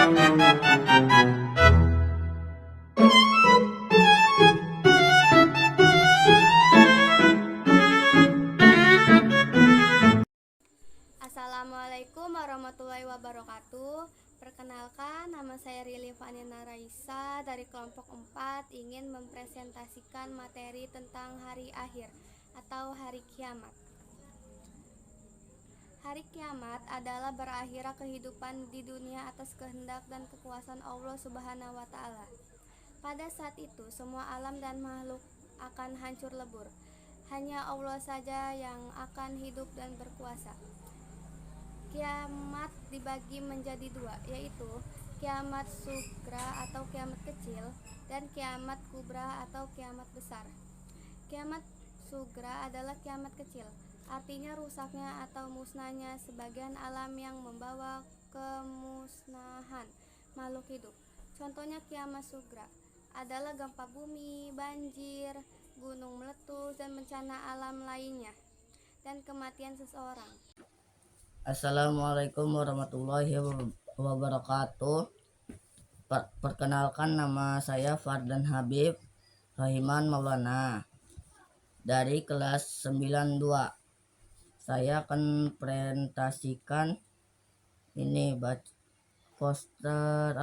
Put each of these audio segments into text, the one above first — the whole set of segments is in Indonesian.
Assalamualaikum warahmatullahi wabarakatuh. Perkenalkan, nama saya Rili Vanina Raisa dari kelompok 4 ingin mempresentasikan materi tentang hari akhir atau hari kiamat. Hari kiamat adalah berakhirnya kehidupan di dunia atas kehendak dan kekuasaan Allah Subhanahu wa Ta'ala. Pada saat itu, semua alam dan makhluk akan hancur lebur. Hanya Allah saja yang akan hidup dan berkuasa. Kiamat dibagi menjadi dua, yaitu kiamat sugra atau kiamat kecil dan kiamat kubra atau kiamat besar. Kiamat sugra adalah kiamat kecil, artinya rusaknya atau musnahnya sebagian alam yang membawa kemusnahan makhluk hidup. Contohnya kiamat sugra adalah gempa bumi, banjir, gunung meletus, dan bencana alam lainnya, dan kematian seseorang. Assalamualaikum warahmatullahi wabarakatuh. Perkenalkan, nama saya Fardan Habib Rahiman Maulana dari kelas 92. Saya akan presentasikan ini poster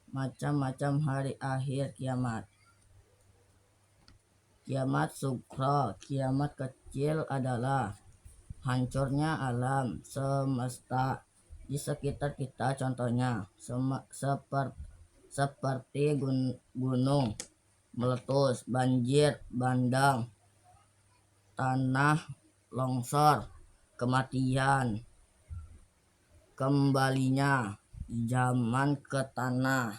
macam-macam hari akhir kiamat. Kiamat sugra, kiamat kecil adalah hancurnya alam semesta di sekitar kita, contohnya seperti gunung meletus, banjir bandang, tanah longsor, kematian, kembalinya zaman ke tanah,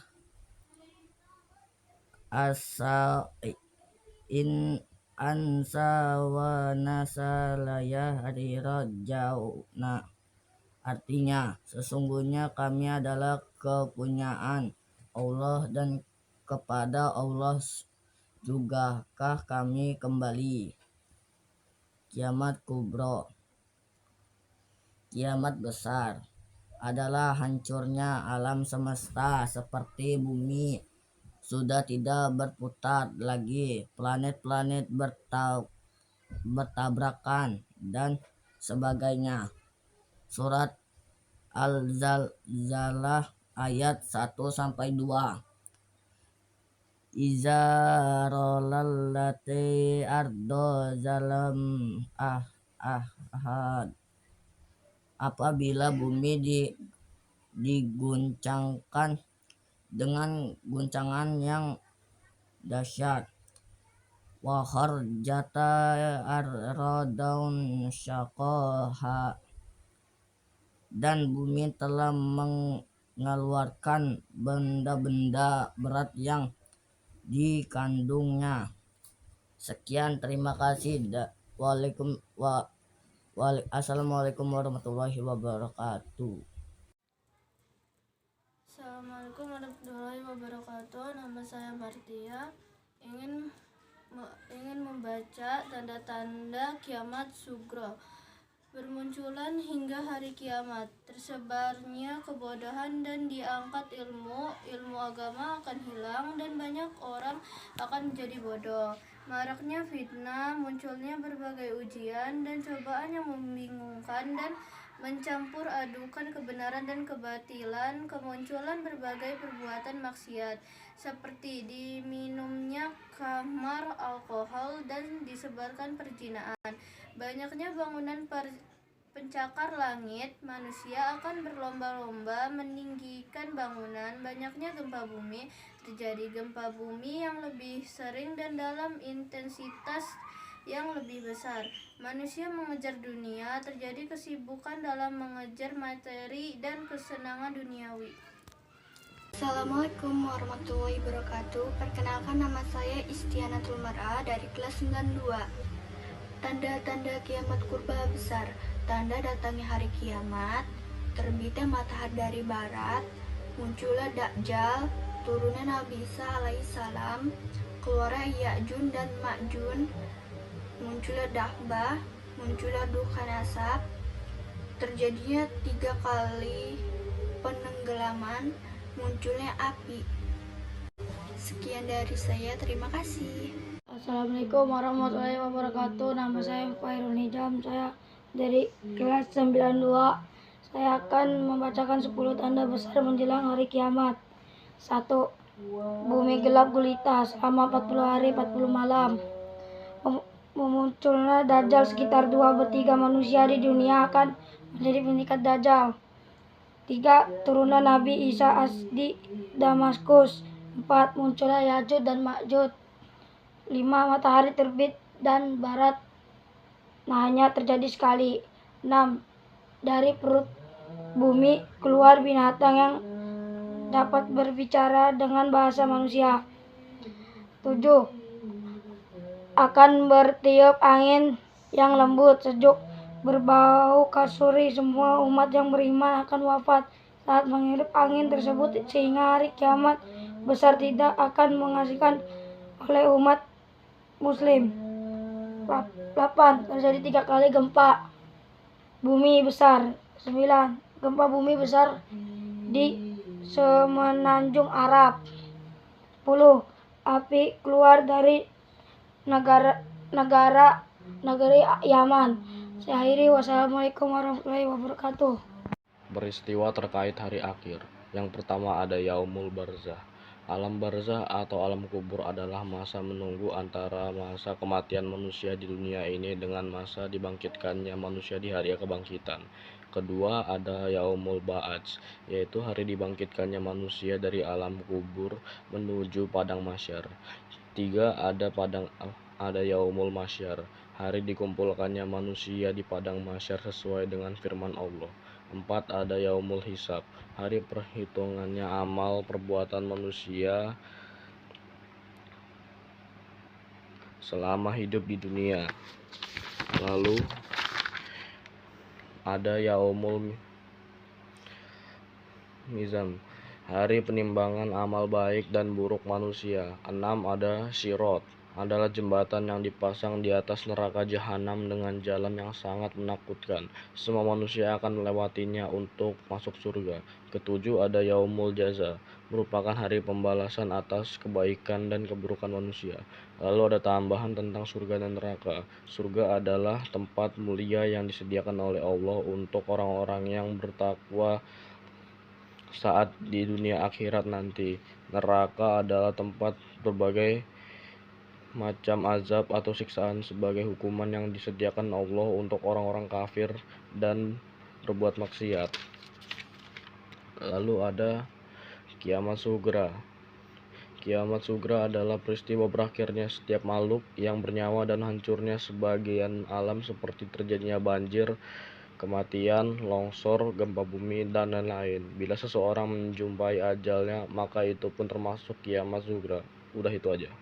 ansa wa nasalaya jauna. Artinya, sesungguhnya kami adalah kepunyaan Allah dan kepada Allah jugakah kami kembali. Kiamat kubro, kiamat besar, adalah hancurnya alam semesta seperti bumi sudah tidak berputar lagi, planet-planet bertabrakan dan sebagainya. Surat Al-Zalzalah ayat 1-2. Iza rolallati ardo zalam ahad. Apabila bumi diguncangkan dengan guncangan yang dahsyat. Wa kharjata ardaun syaqaha, dan bumi telah mengeluarkan benda-benda berat yang dikandungnya. Sekian, terima kasih. Assalamualaikum warahmatullahi wabarakatuh. Assalamualaikum warahmatullahi wabarakatuh. Nama saya Martia. Ingin membaca tanda-tanda kiamat sugro. Bermunculan hingga hari kiamat, tersebarnya kebodohan dan diangkat ilmu agama akan hilang dan banyak orang akan menjadi bodoh. Maraknya fitnah, munculnya berbagai ujian dan cobaan yang membingungkan dan mencampur adukan kebenaran dan kebatilan, kemunculan berbagai perbuatan maksiat seperti diminumnya khamar, alkohol, dan disebarkan perzinaan. Banyaknya bangunan pencakar langit, manusia akan berlomba-lomba meninggikan bangunan. Banyaknya gempa bumi, terjadi gempa bumi yang lebih sering dan dalam intensitas yang lebih besar. Manusia mengejar dunia, terjadi kesibukan dalam mengejar materi dan kesenangan duniawi. Assalamualaikum warahmatullahi wabarakatuh. Perkenalkan, nama saya Istianatul Mar'ah dari kelas 92. Tanda-tanda kiamat kurba besar. Tanda datangnya hari kiamat, terbitnya matahari dari barat, munculnya Dajjal, turunnya Nabi Isa alaihissalam, keluarnya Ya'jun dan Ma'jun, munculnya Dahbah, munculnya dukhan asap, terjadinya 3 kali penenggelaman, munculnya api. Sekian dari saya, terima kasih. Assalamualaikum warahmatullahi wabarakatuh. Nama saya Fairul Nijam. Saya dari kelas 92. Saya akan membacakan 10 tanda besar menjelang hari kiamat. 1. Bumi gelap gulita selama 40 hari 40 malam. Memunculnya Dajjal, sekitar 2/3 manusia di dunia akan menjadi pengikut Dajjal. 3. Turunan Nabi Isa di Damaskus. 4. Munculnya Ya'juj dan Ma'juj. 5. Matahari terbit dan barat hanya terjadi sekali. 6. Dari perut bumi keluar binatang yang dapat berbicara dengan bahasa manusia. 7. Akan bertiup angin yang lembut, sejuk, berbau kasuri. Semua umat yang beriman akan wafat saat menghirup angin tersebut, sehingga hari kiamat besar tidak akan mengaksikan oleh umat muslim. 8. Terjadi 3 kali gempa bumi besar. 9. Gempa bumi besar di semenanjung Arab. 10. Api keluar dari negeri Yaman. Saya akhiri, wassalamualaikum warahmatullahi wabarakatuh. Peristiwa terkait hari akhir. Yang pertama ada Yaumul Barzah. Alam barzah atau alam kubur adalah masa menunggu antara masa kematian manusia di dunia ini dengan masa dibangkitkannya manusia di hari kebangkitan. Kedua ada Yaumul Ba'ats, yaitu hari dibangkitkannya manusia dari alam kubur menuju padang mahsyar. 3. Ada Yaumul Mahsyar, hari dikumpulkannya manusia di padang mahsyar sesuai dengan firman Allah. 4. Ada Yaumul Hisab, hari perhitungannya amal perbuatan manusia selama hidup di dunia. Lalu ada Yaumul Mizan, hari penimbangan amal baik dan buruk manusia. 6. Ada Sirat, adalah jembatan yang dipasang di atas neraka jahanam dengan jalan yang sangat menakutkan. Semua manusia akan melewatinya untuk masuk surga. 7. Ada Yaumul Jaza, merupakan hari pembalasan atas kebaikan dan keburukan manusia. Lalu ada tambahan tentang surga dan neraka. Surga adalah tempat mulia yang disediakan oleh Allah untuk orang-orang yang bertakwa saat di dunia akhirat nanti. Neraka adalah tempat berbagai macam azab atau siksaan sebagai hukuman yang disediakan Allah untuk orang-orang kafir dan berbuat maksiat. Lalu ada Kiamat Sugra. Kiamat Sugra adalah peristiwa berakhirnya setiap makhluk yang bernyawa dan hancurnya sebagian alam seperti terjadinya banjir, kematian, longsor, gempa bumi, dan lain-lain. Bila seseorang menjumpai ajalnya, maka itu pun termasuk Kiamat Sugra. Udah itu aja.